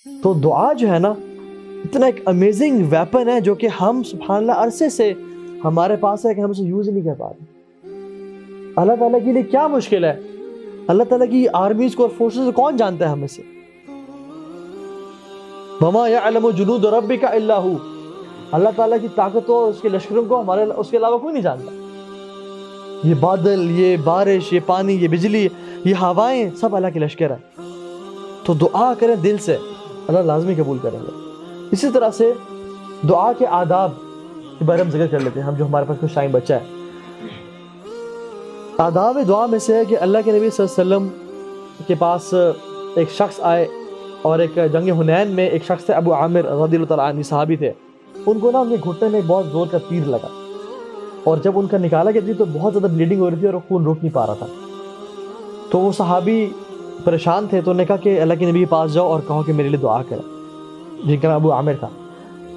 تو دعا جو ہے نا اتنا ایک امیزنگ ویپن ہے جو کہ ہم سبحان اللہ عرصے سے ہمارے پاس ہے کہ ہم اسے یوز ہی نہیں کر پا رہے. اللہ تعالیٰ کے لیے کیا مشکل ہے؟ اللہ تعالیٰ کی آرمیز کو اور فورسز کو کون جانتا ہے ہمیں سے؟ وَمَا يَعْلَمُ جُنُودَ رَبِّكَ إِلَّا هُوَ. اللہ تعالیٰ کی طاقت اور اس کے لشکروں کو ہمارے اس کے علاوہ کوئی نہیں جانتا. یہ بادل، یہ بارش، یہ پانی، یہ بجلی، یہ ہوائیں سب اللہ کے لشکر ہیں. تو دعا کریں دل سے، اللہ لازمی قبول کریں گے. اسی طرح سے دعا کے آداب کے بارے میں ذکر کر لیتے ہیں ہم، جو ہمارے پاس کچھ ٹائم بچا ہے. آداب دعا میں سے ہے کہ اللہ کے نبی صلی اللہ علیہ وسلم کے پاس ایک شخص آئے، اور ایک جنگ حنین میں ایک شخص تھے ابو عامر رضی اللہ تعالیٰ عنہ، صحابی تھے. ان کو نا ان کے گھٹنے میں بہت زور کا تیر لگا، اور جب ان کا نکالا گیا تھی تو بہت زیادہ بلیڈنگ ہو رہی تھی اور خون رک نہیں پا رہا تھا. تو وہ صحابی پریشان تھے، تو انہوں نے کہا کہ اللہ کے نبی کے پاس جاؤ اور کہو کہ میرے لیے دعا کریں، جن کا نام ابو عامر تھا.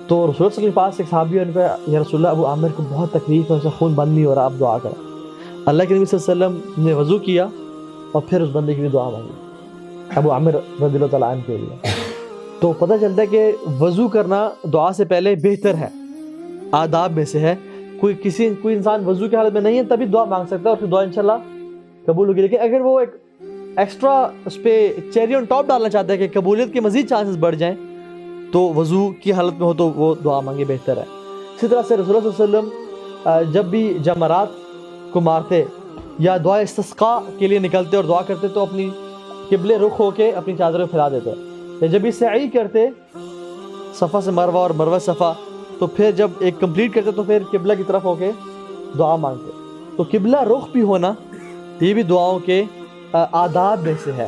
تو رسول اللہ صلی اللہ علیہ وسلم کے پاس ایک صحابی ہے، ان کا یا رسول اللہ ابو عامر کو بہت تکلیف ہے، اسے خون بند نہیں ہو رہا، آپ دعا کریں. اللہ کے نبی صلی اللہ علیہ وسلم نے وضو کیا اور پھر اس بندے کے لیے دعا مانگی، ابو عامر رضی اللہ تعالیٰ عنہ کے لیے. تو پتہ چلتا ہے کہ وضو کرنا دعا سے پہلے بہتر ہے، آداب میں سے ہے. کوئی انسان وضو کی حالت میں نہیں ہے تبھی دعا مانگ سکتا ہے اور پھر دعا انشاءاللہ قبول ہوگی. لیکن اگر وہ ایک ایکسٹرا اس پہ چیری آن ٹاپ ڈالنا چاہتا ہے کہ قبولیت کے مزید چانسز بڑھ جائیں، تو وضو کی حالت میں ہو تو وہ دعا مانگے بہتر ہے. اسی طرح سے رسول اللہ صلی اللہ علیہ وسلم جب بھی جمرات کو مارتے یا دعا استسقاء کے لیے نکلتے اور دعا کرتے تو اپنی قبلے رخ ہو کے اپنی چادریں پھیلا دیتے. یا جب بھی سعی کرتے صفا سے مروہ اور مروہ صفا، تو پھر جب ایک کمپلیٹ کرتے تو پھر قبلہ کی طرف ہو کے دعا مانگتے. تو قبلہ رخ بھی ہونا یہ بھی دعاؤں کے آداب میں سے ہے.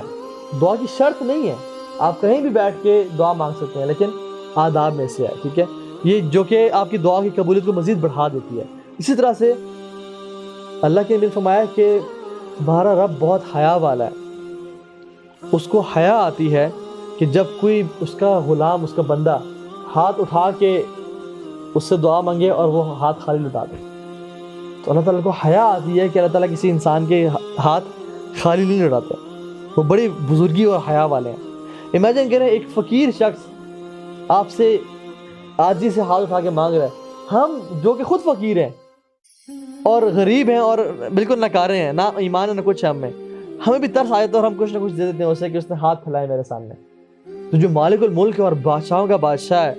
دعا کی شرط نہیں ہے، آپ کہیں بھی بیٹھ کے دعا مانگ سکتے ہیں، لیکن آداب میں سے ہے. ٹھیک ہے، یہ جو کہ آپ کی دعا کی قبولیت کو مزید بڑھا دیتی ہے. اسی طرح سے اللہ کے نے فرمایا کہ ہمارا رب بہت حیا والا ہے. اس کو حیا آتی ہے کہ جب کوئی اس کا غلام، اس کا بندہ ہاتھ اٹھا کے اس سے دعا مانگے اور وہ ہاتھ خالی لٹا دے. تو اللہ تعالیٰ کو حیا آتی ہے کہ اللہ تعالیٰ کسی انسان کے ہاتھ خالی نہیں لٹاتے، وہ بڑی بزرگی اور حیا والے ہیں. امیجن کریں ایک فقیر شخص آپ سے عاجزی سے ہاتھ اٹھا کے مانگ رہا ہے. ہم جو کہ خود فقیر ہیں اور غریب ہیں اور بالکل ناکارے ہیں، نہ ایمان ہے نہ کچھ ہے ہمیں بھی ترس آئے تو ہم کچھ نہ کچھ دے دیتے ہیں اسے کہ اس نے ہاتھ پھیلائے میرے سامنے. تو جو مالک الملک ہے اور بادشاہوں کا بادشاہ ہے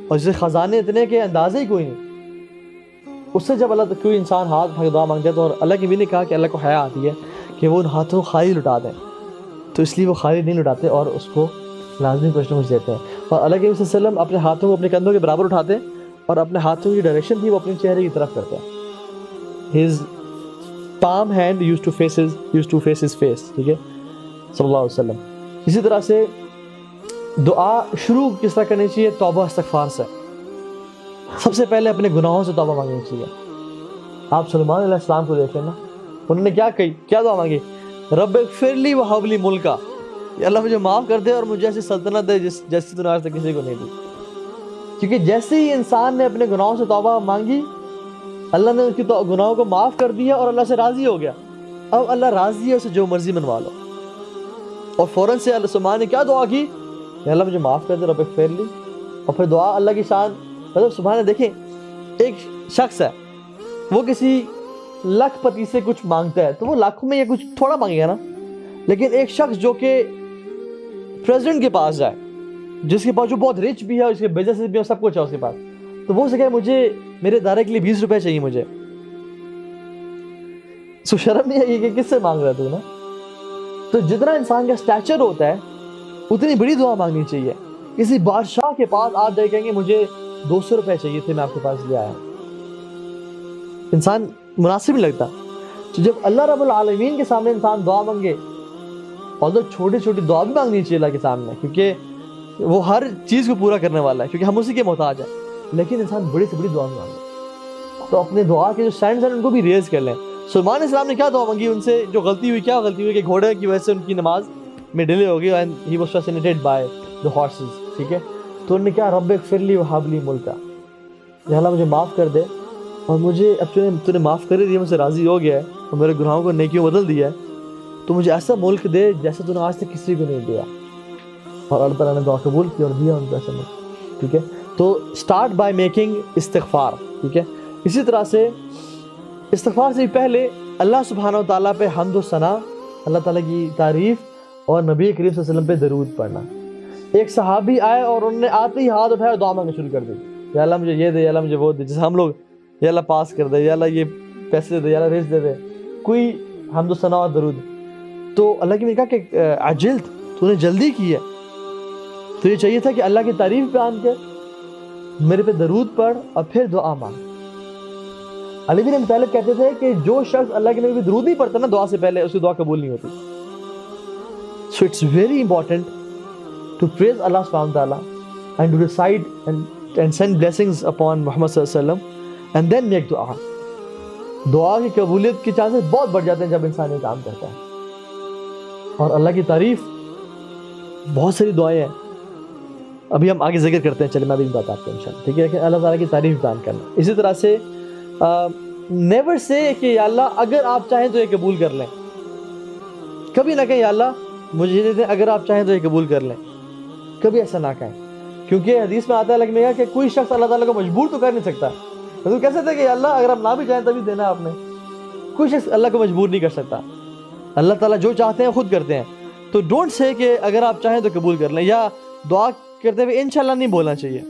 اور جسے خزانے اتنے کہ اندازے ہی کوئی نہیں، اس سے جب اللہ کوئی انسان ہاتھ اٹھا کے دعا مانگتا ہے تو اللہ کی بھی نے کہا کہ اللہ کو حیا آتی ہے کہ وہ ان ہاتھوں کو خالی لٹا دیں. تو اس لیے وہ خالی نہیں لٹاتے اور اس کو لازمی کچھ نہ کچھ دیتے ہیں. اور اللہ کے نبی صلی اللہ علیہ وسلم اپنے ہاتھوں کو اپنے کندھوں کے برابر اٹھاتے اور اپنے ہاتھوں کی ڈائریکشن تھی وہ اپنے چہرے کی طرف کرتے ہیں. His palm hand used to face his face. ٹھیک ہے، صلی اللہ علیہ وسلم. اسی طرح سے دعا شروع کس طرح کرنی چاہیے؟ توبہ استغفار سے. سب سے پہلے اپنے گناہوں سے توبہ مانگنی چاہیے. آپ سلیمان علیہ السلام کو دیکھیں نا، انہوں نے کیا دعا مانگی؟ رب اغفر لی وہب لی ملکا، کہ اللہ مجھے معاف کر دے اور مجھے ایسی سلطنت دے جیسی تو نے آج تک کسی کو نہیں دی. کیونکہ جیسے ہی انسان نے اپنے گناہوں سے توبہ مانگی، اللہ نے اس کی گناہوں کو معاف کر دیا اور اللہ سے راضی ہو گیا. اب اللہ راضی ہے، اسے جو مرضی منوا لو. اور فوراً سے اللہ سلیمان نے کیا دعا کی؟ کہ اللہ مجھے معاف کر دے، رب اغفر لی. اور پھر دعا اللہ کی شان، مطلب سبحان اللہ. دیکھیں ایک شخص ہے، وہ کسی لاکھ پتی سے کچھ مانگتا ہے تو وہ لاکھوں میں یہ کچھ تھوڑا مانگے گا نا. لیکن ایک شخص جو کہ پریزیڈنٹ کے پاس جائے، جس کے پاس جو بہت رچ بھی ہے، اس کے بزنس بھی ہے، سب کچھ ہے اس کے پاس، تو وہ اسے کہے مجھے میرے ادارے کے لیے 20 روپے چاہیے مجھے، سو شرم نہیں ہے کہ کس سے مانگ رہا ہے تو نا. تو جتنا انسان کا اسٹیچر ہوتا ہے اتنی بڑی دعا مانگنی چاہیے. کسی بادشاہ کے پاس آپ جائے کہیں گے مجھے 200 روپے چاہیے تھے، میں آپ کے پاس لے آیا. انسان مناسب نہیں لگتا. تو جب اللہ رب العالمین کے سامنے انسان دعا مانگے، اور تو چھوٹی چھوٹی دعا بھی مانگنی چاہیے اللہ کے سامنے، کیونکہ وہ ہر چیز کو پورا کرنے والا ہے، کیونکہ ہم اسی کے محتاج ہیں. لیکن انسان بڑی سے بڑی دعا مانگے تو اپنے دعا کے جو سینڈز ہیں ان کو بھی ریز کر لیں. سلیمان علیہ السلام نے کیا دعا مانگی؟ ان سے جو غلطی ہوئی کہ گھوڑے کی وجہ سے ان کی نماز میں ڈیلے ہو گئی، and he was fascinated by the horses. ٹھیک ہے، تو انہوں نے کیا؟ رب اغفر لی وہب لی ملکا، یا اللہ مجھے معاف کر دے اور مجھے اب تو نے معاف کر دیا، مجھ سے راضی ہو گیا ہے اور میرے گناہوں کو نیکیوں بدل دیا ہے، تو مجھے ایسا ملک دے جیسے تو نے آج تک کسی کو نہیں دیا. اور اللہ تعالیٰ نے دعا قبول کی اور دیا ان کو ایسے میں. ٹھیک ہے, تو اسٹارٹ بائی میکنگ استغفار. ٹھیک ہے, اسی طرح سے استغفار سے پہلے اللہ سبحانہ و تعالیٰ پہ حمد و ثنا, اللہ تعالیٰ کی تعریف اور نبی کریم صلی اللہ علیہ وسلم پہ درود پڑھنا. ایک صحابی آئے اور انہوں نے آتے ہی ہاتھ اٹھایا, دعا مانگنا شروع کر دی, یا اللہ مجھے یہ دے, یا اللہ مجھے وہ دے, جیسے ہم لوگ یا اللہ پاس کر دے, یا اللہ یہ پیسے دے, یا اللہ رزق دے دے, کوئی حمد و ثنا اور درود. تو اللہ کی نے کہا کہ عجلت, تو نے جلدی کی ہے, تو یہ چاہیے تھا کہ اللہ کی تعریف بیان کر, میرے پہ درود پڑھ اور پھر دعا مانگ. علی بن ابی طالب کہتے تھے کہ جو شخص اللہ کے نبی پہ درود نہیں پڑھتا نا دعا سے پہلے, اس کی دعا قبول نہیں ہوتی. So it's very important to praise Allah subhanahu wa ta'ala and to recite and send blessings upon Muhammad sallallahu alaihi wasallam and then make dua. دعا کی قبولیت کے چانسز بہت بڑھ جاتے ہیں جب انسان یہ کام کرتا ہے. اور اللہ کی تعریف بہت ساری دعائیں ہیں, ابھی ہم آگے ذکر کرتے ہیں, چلے میں ابھی بتاتا ہوں انشاءاللہ. ٹھیک ہے, لیکن اللہ تعالیٰ کی تعریف بیان کرنا. اسی طرح سے نیور سے کہ یا اللہ اگر آپ چاہیں تو یہ قبول کر لیں, کبھی نہ کہیں یا اللہ مجھے دے دیں, اگر آپ چاہیں تو یہ قبول کر لیں, کبھی ایسا نہ کہیں. کیونکہ حدیث میں آتا ہے لگنے گا کہ کوئی شخص اللہ تعالیٰ کو مجبور تو کر نہیں سکتا. تو کہہ سکتے کہ اللہ اگر آپ نہ بھی چاہیں تبھی دینا آپ نے, کوئی شخص اللہ کو مجبور نہیں کر سکتا. اللہ تعالیٰ جو چاہتے ہیں خود کرتے ہیں. تو ڈونٹ سے کہ اگر آپ چاہیں تو قبول کر لیں, یا دعا کرتے ہوئے انشاءاللہ نہیں بولنا چاہیے.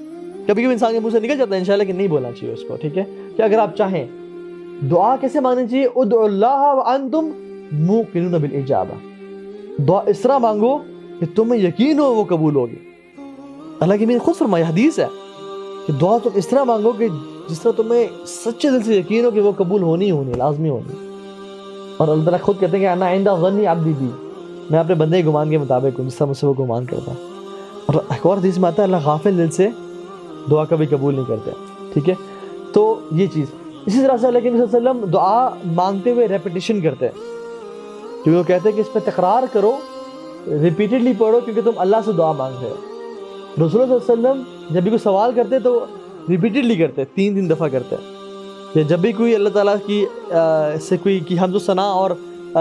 کبھی کبھی انسان کے منہ سے نکل جاتا ہے انشاءاللہ کہ نہیں بولنا چاہیے اس کو. ٹھیک ہے, کہ اگر آپ چاہیں. دعا کیسے مانگنی چاہیے؟ ادعوا اللہ وانتم موقنون بالاجابہ. دعا اس طرح مانگو کہ تمہیں یقین ہو وہ قبول ہوگی. اللہ کی میں نے خود فرمایا, حدیث ہے کہ دعا تم اس طرح مانگو کہ جس طرح تمہیں سچے دل سے یقین ہو کہ وہ قبول ہونی لازمی ہونی. اور اللہ تعالیٰ خود کہتے ہیں کہ انا عند ظن عبدی بی, میں اپنے بندے کے گمان کے مطابق ہوں جس طرح مجھ سے وہ گمان کرتا ہے. اور ایک اور حدیث میں آتا ہے اللہ غافل دل سے دعا کبھی قبول نہیں کرتے. ٹھیک ہے, تو یہ چیز. اسی طرح سے اللہ کے نبی صلی اللہ علیہ وسلم دعا مانگتے ہوئے ریپیٹیشن کرتے ہیں, کیونکہ وہ کہتے ہیں کہ اس پہ تکرار کرو, ریپیٹڈلی پڑھو, کیونکہ تم اللہ سے دعا مانگ رہے ہو. رسول اللہ صلی اللہ علیہ وسلم جب بھی کوئی سوال کرتے تو ریپیٹڈلی کرتے, 3 دفعہ کرتے. یا جب بھی کوئی اللہ تعالیٰ کی سے کوئی کی حمد و ثنا اور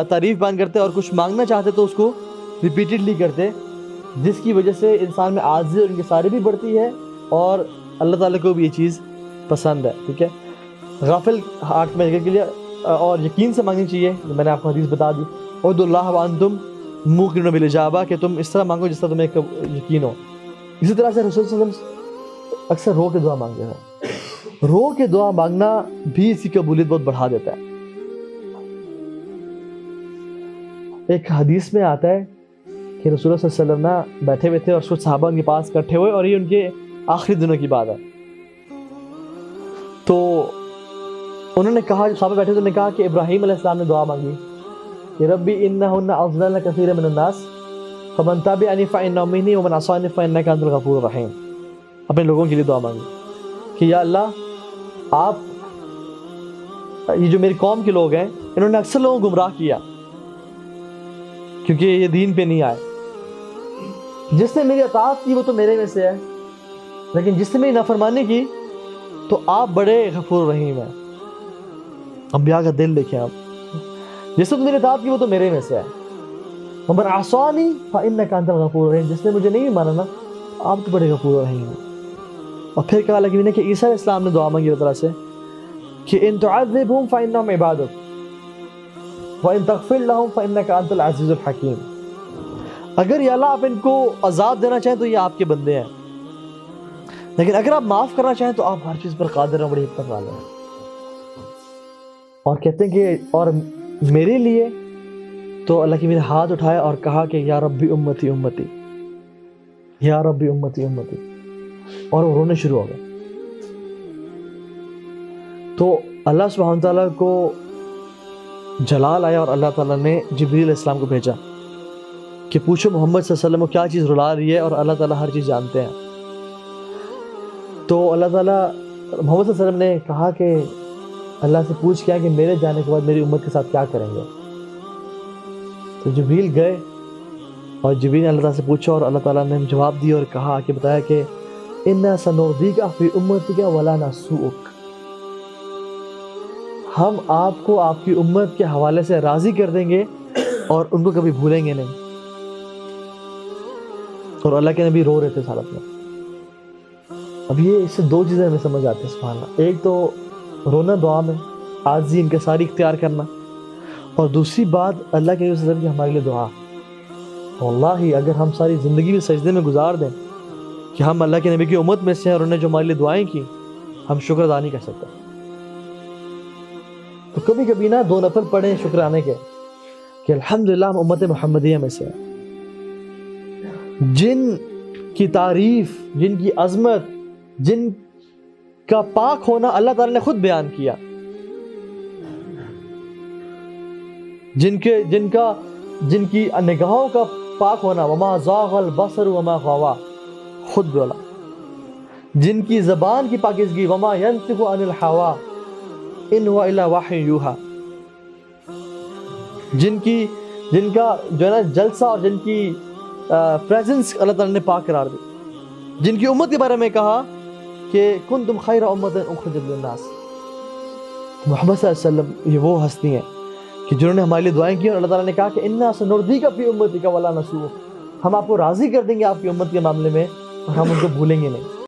تعریف بیان کرتے اور کچھ مانگنا چاہتے تو اس کو ریپیٹڈلی کرتے, جس کی وجہ سے انسان میں عاجزی اور انکساری بھی بڑھتی ہے اور اللہ تعالیٰ کو بھی یہ چیز پسند ہے. ٹھیک ہے, غافل ہارٹ میں کے لیے اور یقین سے مانگنی چاہیے. میں نے آپ کو حدیث بتا دی, ادعوا اللہ وانتم موقنون بالاجابہ, کہ تم اس طرح مانگو جس طرح تمہیں یقین ہو. اسی طرح سے رسول صلی اللہ علیہ وسلم اکثر رو کے دعا مانگتے ہیں. رو کے دعا مانگنا بھی اس کی قبولیت بہت بڑھا دیتا ہے. ایک حدیث میں آتا ہے کہ رسول اللہ صلی اللہ علیہ وسلم نا بیٹھے ہوئے تھے اور کچھ صحابہ ان کے پاس اکٹھے ہوئے, اور یہ ان کے آخری دنوں کی بات ہے. تو انہوں نے کہا, صحابہ بیٹھے تو انہوں نے کہا کہ ابراہیم علیہ السلام نے دعا مانگی کہ ربی انہن اضللن کثیر من الناس فمن تبعنی فانہ منی ومن عصانی فانک انت الغفور الرحیم. اپنے لوگوں کے لیے دعا مانگی کہ یا اللہ آپ, یہ جو میری قوم کے لوگ ہیں انہوں نے اکثر لوگوں کو گمراہ کیا کیونکہ یہ دین پہ نہیں آئے. جس نے میری اطاعت کی وہ تو میرے میں سے ہے, لیکن جس نے میری نافرمانی کی تو آپ بڑے غفور رحیم ہیں. انبیاء کا دل دیکھیں آپ, جس نے میری اطاعت کی وہ تو میرے میں سے ہے. ومن عصانی فانک انت الغفور الرحیم, جس نے مجھے نہیں مانا نا آپ تو بڑے غفور رحیم ہیں. اور پھر کہا لگی کہ عیسیٰ علیہ السلام نے دعا مانگی اللہ تعالیٰ سے کہ ان تعذبهم فانهم عبادک وان تغفر لهم فانک انت العزیز الحکیم. اگر یا اللہ آپ ان کو عذاب دینا چاہیں تو یہ آپ کے بندے ہیں, لیکن اگر آپ معاف کرنا چاہیں تو آپ ہر چیز پر قادر ہیں, بڑی حکمت والے ہیں. اور کہتے ہیں کہ اور میرے لیے تو اللہ کی میرے ہاتھ اٹھایا اور کہا کہ یا ربی امتی امتی, یا ربی امتی امتی, اور وہ رونے شروع ہو گئے. تو اللہ سبحانہ تعالیٰ کو جلال آیا اور اللہ تعالیٰ نے جبریل علیہ السلام کو بھیجا کہ پوچھو محمد صلی اللہ علیہ وسلم کو کیا چیز رلا رہی ہے, اور اللہ تعالیٰ ہر چیز جانتے ہیں. تو اللہ تعالیٰ محمد صلی اللہ علیہ وسلم نے کہا کہ اللہ سے پوچھ کیا کہ میرے جانے کے بعد میری امت کے ساتھ کیا کریں گے. تو جبریل گئے اور جبریل نے اللہ تعالیٰ سے پوچھا اور اللہ تعالیٰ نے جواب دیا اور کہا کہ بتایا کہ اِنَّا سَنُرْضِيكَ فِي أُمَّتِكَ وَلَا نَسُوءُكَ, ہم آپ کو آپ کی امت کے حوالے سے راضی کر دیں گے اور ان کو کبھی بھولیں گے نہیں. اور اللہ کے نبی رو رہے تھے اس حالت میں. اب یہ اس سے دو چیزیں ہمیں سمجھ آتی ہیں سبحان اللہ. ایک تو رونا دعا میں، عاجزی انکساری اختیار کرنا، اور دوسری بات اللہ کے نبی صلی اللہ علیہ وسلم کی ہمارے لیے دعا. واللہ اگر ہم ساری زندگی بھی سجدے میں گزار دیں کہ ہم اللہ کے نبی کی امت میں سے ہیں اور انہوں نے جو ہمارے لیے دعائیں کی، ہم شکر ادا نہیں کر سکتے. تو کبھی کبھی نا 2 نفل پڑھیں شکرانے کے کہ الحمدللہ ہم امت محمدیہ میں سے ہیں، جن کی تعریف، جن کی عظمت، جن کا پاک ہونا اللہ تعالیٰ نے خود بیان کیا، جن کی نگاہوں کا پاک ہونا، وما زاغ البصر وما غوا، خود بولا. جن کی زبان کی پاکیزگی، وما ينطق عن الهوى ان هو الا وحی یوحی. جن کا جو ہے نا جلسہ اور جن کی پریزنس اللہ تعالیٰ نے پاک قرار دی، جن کی امت کے بارے میں کہا کہ کنتم خیر امت اخرجت للناس. محمد صلی اللہ علیہ وسلم یہ وہ ہستی ہیں کہ جنہوں نے ہمارے لیے دعائیں کی، اور اللہ تعالیٰ نے کہا کہ انا سنرضیک فی امتک ولا نسوء، ہم آپ کو راضی کر دیں گے آپ کی امت کے معاملے میں اور ہم ان کو بھولیں گے نہیں.